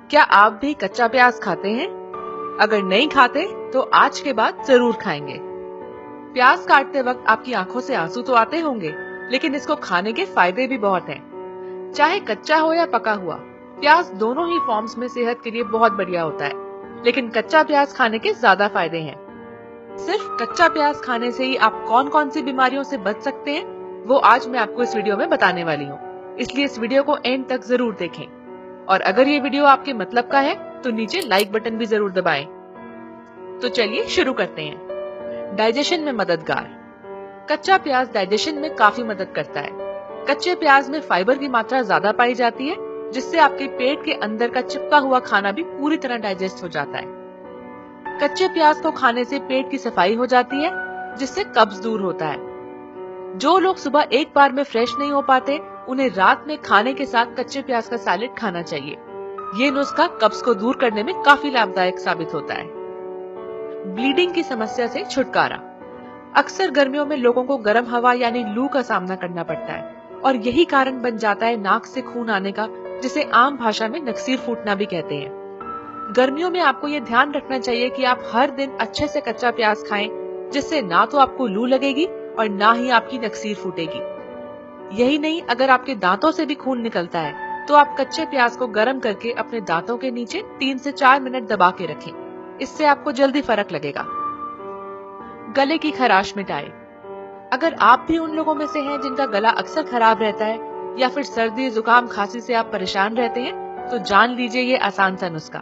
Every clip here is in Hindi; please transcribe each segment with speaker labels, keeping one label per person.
Speaker 1: क्या आप भी कच्चा प्याज खाते हैं? अगर नहीं खाते तो आज के बाद जरूर खाएंगे। प्याज काटते वक्त आपकी आंखों से आंसू तो आते होंगे, लेकिन इसको खाने के फायदे भी बहुत हैं। चाहे कच्चा हो या पका हुआ, प्याज दोनों ही फॉर्म्स में सेहत के लिए बहुत बढ़िया होता है, लेकिन कच्चा प्याज खाने के ज्यादा फायदे हैं। सिर्फ कच्चा प्याज खाने से ही आप कौन कौन सी बीमारियों से बच सकते हैं, वो आज मैं आपको इस वीडियो में बताने वाली हूँ। इसलिए इस वीडियो को एंड तक जरूर देखें, और अगर ये वीडियो आपके मतलब का है तो नीचे लाइक बटन भी जरूर दबाएं। तो चलिए शुरू करते हैं। डाइजेशन में मददगार। कच्चा प्याज डाइजेशन में काफी मदद करता है। कच्चे प्याज में फाइबर की मात्रा ज्यादा पाई जाती है, जिससे आपके पेट के अंदर का चिपका हुआ खाना भी पूरी तरह डाइजेस्ट हो जाता है। कच्चे प्याज को खाने से पेट की सफाई हो जाती है, जिससे कब्ज दूर होता है। जो लोग सुबह एक बार में फ्रेश नहीं हो पाते, उन्हें रात में खाने के साथ कच्चे प्याज का सैलेड खाना चाहिए। ये नुस्खा कब्ज को दूर करने में काफी लाभदायक साबित होता है। ब्लीडिंग की समस्या से छुटकारा। अक्सर गर्मियों में लोगों को गर्म हवा यानी लू का सामना करना पड़ता है, और यही कारण बन जाता है नाक से खून आने का, जिसे आम भाषा में नक्सीर फूटना भी कहते हैं। गर्मियों में आपको ये ध्यान रखना चाहिए कि आप हर दिन अच्छे से कच्चा प्याज खाएं, जिससे ना तो आपको लू लगेगी और ना ही आपकी नक्सीर फूटेगी। यही नहीं, अगर आपके दांतों से भी खून निकलता है तो आप कच्चे प्याज को गर्म करके अपने दांतों के नीचे 3 से 4 मिनट दबा के रखें। इससे आपको जल्दी फर्क लगेगा। गले की खराश मिटाए। अगर आप भी उन लोगों में से हैं जिनका गला अक्सर खराब रहता है, या फिर सर्दी जुकाम खांसी से आप परेशान रहते हैं, तो जान लीजिए ये आसान सा नुस्खा।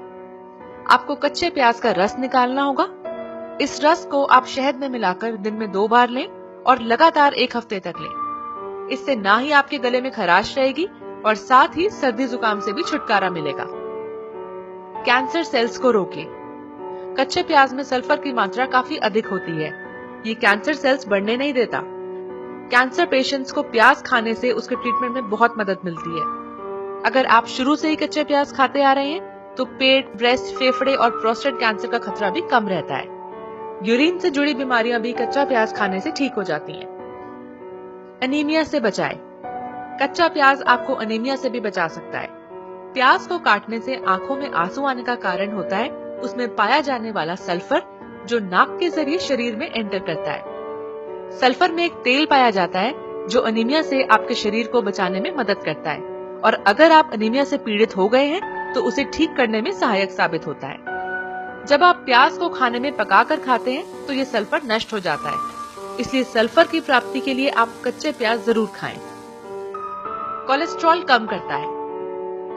Speaker 1: आपको कच्चे प्याज का रस निकालना होगा। इस रस को आप शहद में मिलाकर दिन में 2 बार लें और लगातार 1 हफ्ते तक लें। इससे ना ही आपके गले में खराश रहेगी और साथ ही सर्दी जुकाम से भी छुटकारा मिलेगा। कैंसर सेल्स को रोके। कच्चे प्याज में सल्फर की मात्रा काफी अधिक होती है। ये कैंसर सेल्स बढ़ने नहीं देता। कैंसर पेशेंट्स को प्याज खाने से उसके ट्रीटमेंट में बहुत मदद मिलती है। अगर आप शुरू से ही कच्चे प्याज खाते आ रहे हैं तो पेट, ब्रेस्ट, फेफड़े और प्रोस्टेट कैंसर का खतरा भी कम रहता है। यूरिन से जुड़ी बीमारियां भी कच्चा प्याज खाने से ठीक हो जाती हैं। एनीमिया से बचाए। कच्चा प्याज आपको एनीमिया से भी बचा सकता है। प्याज को काटने से आंखों में आंसू आने का कारण होता है उसमें पाया जाने वाला सल्फर, जो नाक के जरिए शरीर में एंटर करता है। सल्फर में एक तेल पाया जाता है जो एनीमिया से आपके शरीर को बचाने में मदद करता है, और अगर आप एनीमिया से पीड़ित हो गए हैं तो उसे ठीक करने में सहायक साबित होता है। जब आप प्याज को खाने में पकाकर खाते हैं तो ये सल्फर नष्ट हो जाता है। इसलिए सल्फर की प्राप्ति के लिए आप कच्चे प्याज जरूर खाएं। कोलेस्ट्रॉल कम करता है।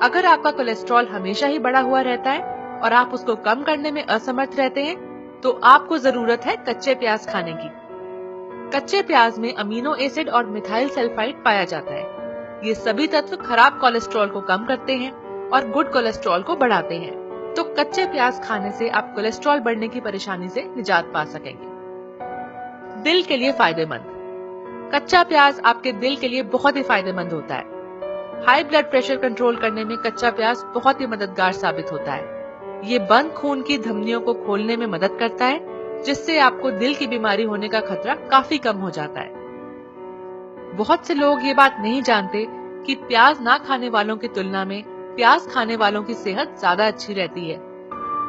Speaker 1: अगर आपका कोलेस्ट्रॉल हमेशा ही बढ़ा हुआ रहता है और आप उसको कम करने में असमर्थ रहते हैं, तो आपको जरूरत है कच्चे प्याज खाने की। कच्चे प्याज में अमीनो एसिड और मिथाइल सल्फाइड पाया जाता है। ये सभी तत्व खराब कोलेस्ट्रॉल को कम करते हैं और गुड कोलेस्ट्रॉल को बढ़ाते हैं। तो कच्चे प्याज खाने से आप कोलेस्ट्रॉल बढ़ने की परेशानी से निजात पा सकेंगे। दिल के लिए फायदेमंद। कच्चा प्याज आपके दिल के लिए बहुत ही फायदेमंद होता है। हाई ब्लड प्रेशर कंट्रोल करने में कच्चा प्याज बहुत ही मददगार साबित होता है। ये बंद खून की धमनियों को खोलने में मदद करता है, जिससे आपको दिल की बीमारी होने का खतरा काफी कम हो जाता है। बहुत से लोग ये बात नहीं जानते कि प्याज ना खाने वालों की तुलना में प्याज खाने वालों की सेहत ज्यादा अच्छी रहती है।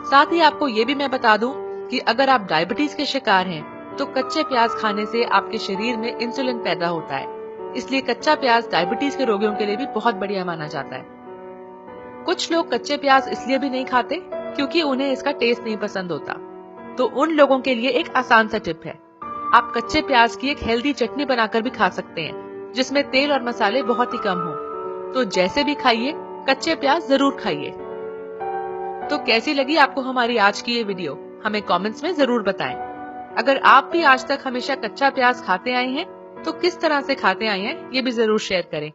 Speaker 1: साथ ही आपको ये भी मैं बता दूं कि अगर आप डायबिटीज के शिकार हैं तो कच्चे प्याज खाने से आपके शरीर में इंसुलिन पैदा होता है। इसलिए कच्चा प्याज डायबिटीज के रोगियों के लिए भी बहुत बढ़िया माना जाता है। कुछ लोग कच्चे प्याज इसलिए भी नहीं खाते क्योंकि उन्हें इसका टेस्ट नहीं पसंद होता। तो उन लोगों के लिए एक आसान सा टिप है। आप कच्चे प्याज की एक हेल्दी चटनी बनाकर भी खा सकते हैं, जिसमें तेल और मसाले बहुत ही कम हो। तो जैसे भी खाइए, कच्चे प्याज जरूर खाइए। तो कैसी लगी आपको हमारी आज की ये वीडियो, हमें कमेंट्स में जरूर बताएं। अगर आप भी आज तक हमेशा कच्चा प्याज खाते आए हैं तो किस तरह से खाते आए हैं ये भी जरूर शेयर करें।